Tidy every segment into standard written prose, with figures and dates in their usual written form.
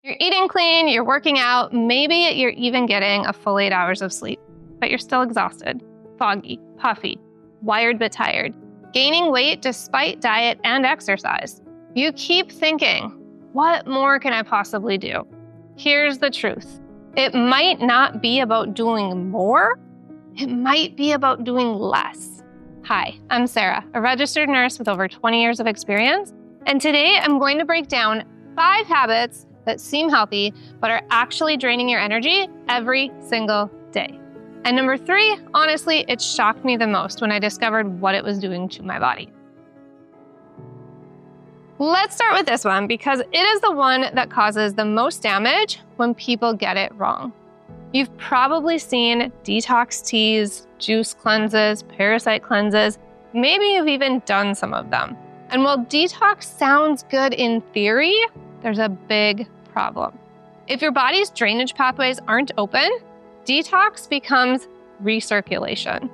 You're eating clean, you're working out, maybe you're even getting a full 8 hours of sleep, but you're still exhausted, foggy, puffy, wired but tired, gaining weight despite diet and exercise. You keep thinking, what more can I possibly do? Here's the truth. It might not be about doing more. It might be about doing less. Hi, I'm Sarah, a registered nurse with over 20 years of experience. And today I'm going to break down 5 habits that seem healthy, but are actually draining your energy every single day. And number 3, honestly, it shocked me the most when I discovered what it was doing to my body. Let's start with this one because it is the one that causes the most damage when people get it wrong. You've probably seen detox teas, juice cleanses, parasite cleanses. Maybe you've even done some of them. And while detox sounds good in theory, there's a big problem. If your body's drainage pathways aren't open, detox becomes recirculation.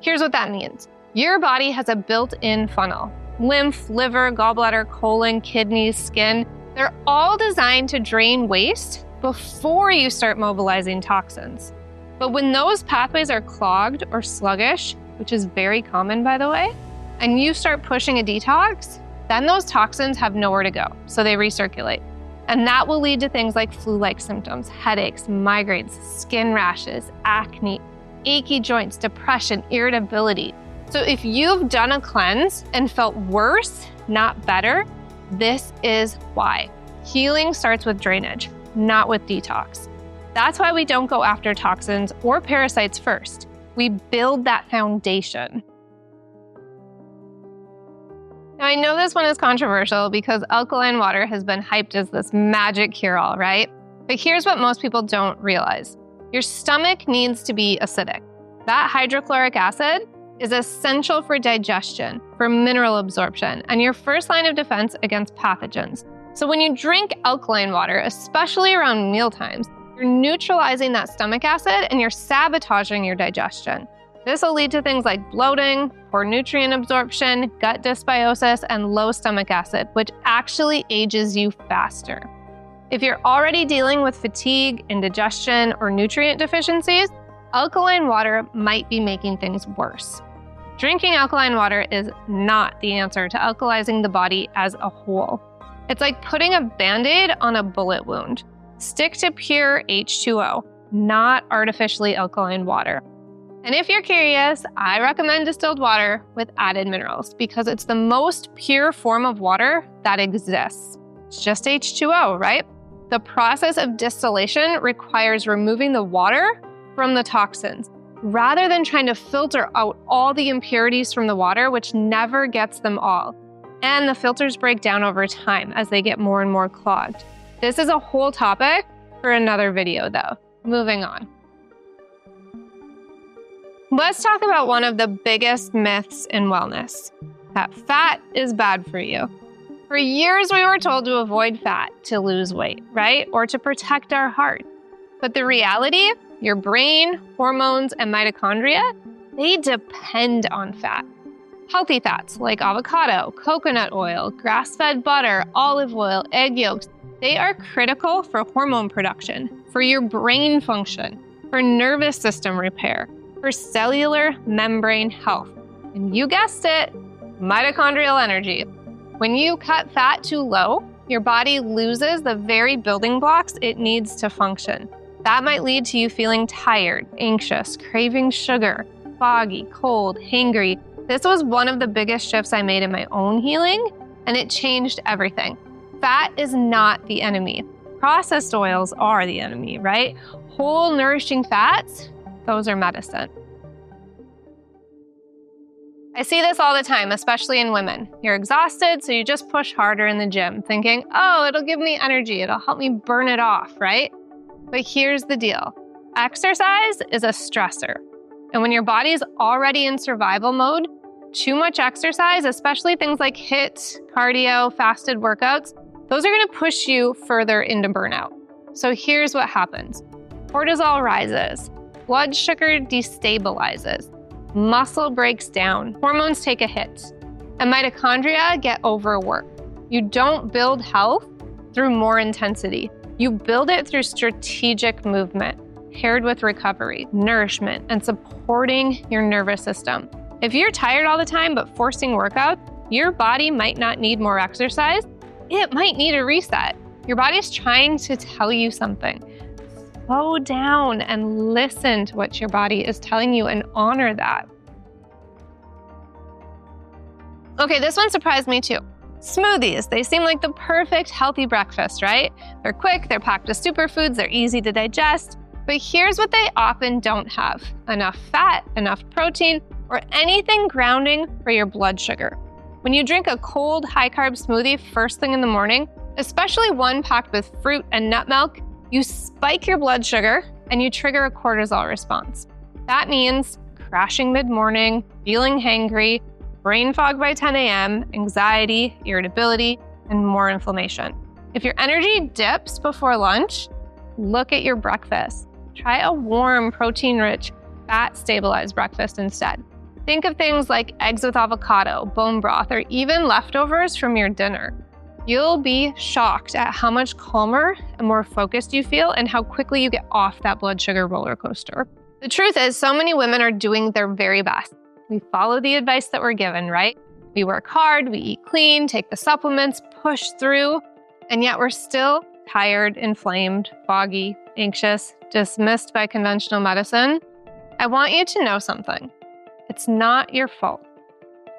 Here's what that means. Your body has a built-in funnel. Lymph, liver, gallbladder, colon, kidneys, skin, they're all designed to drain waste before you start mobilizing toxins. But when those pathways are clogged or sluggish, which is very common by the way, and you start pushing a detox, then those toxins have nowhere to go, so they recirculate. And that will lead to things like flu-like symptoms, headaches, migraines, skin rashes, acne, achy joints, depression, irritability. So if you've done a cleanse and felt worse, not better, this is why. Healing starts with drainage, not with detox. That's why we don't go after toxins or parasites first. We build that foundation. Now, I know this one is controversial because alkaline water has been hyped as this magic cure-all, right? But here's what most people don't realize. Your stomach needs to be acidic. That hydrochloric acid is essential for digestion, for mineral absorption, and your first line of defense against pathogens. So when you drink alkaline water, especially around mealtimes, you're neutralizing that stomach acid and you're sabotaging your digestion. This will lead to things like bloating, poor nutrient absorption, gut dysbiosis, and low stomach acid, which actually ages you faster. If you're already dealing with fatigue, indigestion, or nutrient deficiencies, alkaline water might be making things worse. Drinking alkaline water is not the answer to alkalizing the body as a whole. It's like putting a Band-Aid on a bullet wound. Stick to pure H2O, not artificially alkaline water. And if you're curious, I recommend distilled water with added minerals because it's the most pure form of water that exists. It's just H2O, right? The process of distillation requires removing the water from the toxins, rather than trying to filter out all the impurities from the water, which never gets them all. And the filters break down over time as they get more and more clogged. This is a whole topic for another video though. Moving on. Let's talk about one of the biggest myths in wellness, that fat is bad for you. For years, we were told to avoid fat to lose weight, right? Or to protect our heart. But the reality, your brain, hormones, and mitochondria, they depend on fat. Healthy fats like avocado, coconut oil, grass-fed butter, olive oil, egg yolks, they are critical for hormone production, for your brain function, for nervous system repair, for cellular membrane health. And you guessed it, mitochondrial energy. When you cut fat too low, your body loses the very building blocks it needs to function. That might lead to you feeling tired, anxious, craving sugar, foggy, cold, hangry. This was one of the biggest shifts I made in my own healing, and it changed everything. Fat is not the enemy. Processed oils are the enemy, right? Whole nourishing fats, those are medicine. I see this all the time, especially in women. You're exhausted, so you just push harder in the gym, thinking, oh, it'll give me energy, it'll help me burn it off, right? But here's the deal. Exercise is a stressor. And when your body's already in survival mode, too much exercise, especially things like HIIT, cardio, fasted workouts, those are gonna push you further into burnout. So here's what happens. Cortisol rises, blood sugar destabilizes, muscle breaks down, hormones take a hit, and mitochondria get overworked. You don't build health through more intensity. You build it through strategic movement, paired with recovery, nourishment, and supporting your nervous system. If you're tired all the time but forcing workouts, your body might not need more exercise. It might need a reset. Your body's trying to tell you something. Slow down and listen to what your body is telling you and honor that. Okay, this one surprised me too. Smoothies, they seem like the perfect healthy breakfast, right? They're quick, they're packed with superfoods, they're easy to digest. But here's what they often don't have: enough fat, enough protein, or anything grounding for your blood sugar. When you drink a cold, high-carb smoothie first thing in the morning, especially one packed with fruit and nut milk, you spike your blood sugar and you trigger a cortisol response. That means crashing mid-morning, feeling hangry, brain fog by 10 a.m., anxiety, irritability, and more inflammation. If your energy dips before lunch, look at your breakfast. Try a warm, protein-rich, fat-stabilized breakfast instead. Think of things like eggs with avocado, bone broth, or even leftovers from your dinner. You'll be shocked at how much calmer and more focused you feel and how quickly you get off that blood sugar roller coaster. The truth is, so many women are doing their very best. We follow the advice that we're given, right? We work hard, we eat clean, take the supplements, push through, and yet we're still tired, inflamed, foggy, anxious, dismissed by conventional medicine. I want you to know something. It's not your fault.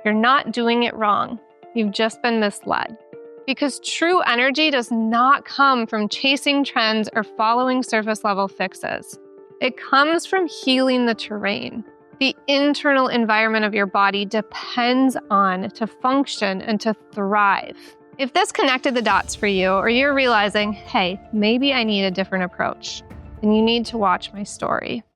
You're not doing it wrong. You've just been misled. Because true energy does not come from chasing trends or following surface level fixes. It comes from healing the terrain. The internal environment of your body depends on to function and to thrive. If this connected the dots for you, or you're realizing, hey, maybe I need a different approach, then you need to watch my story.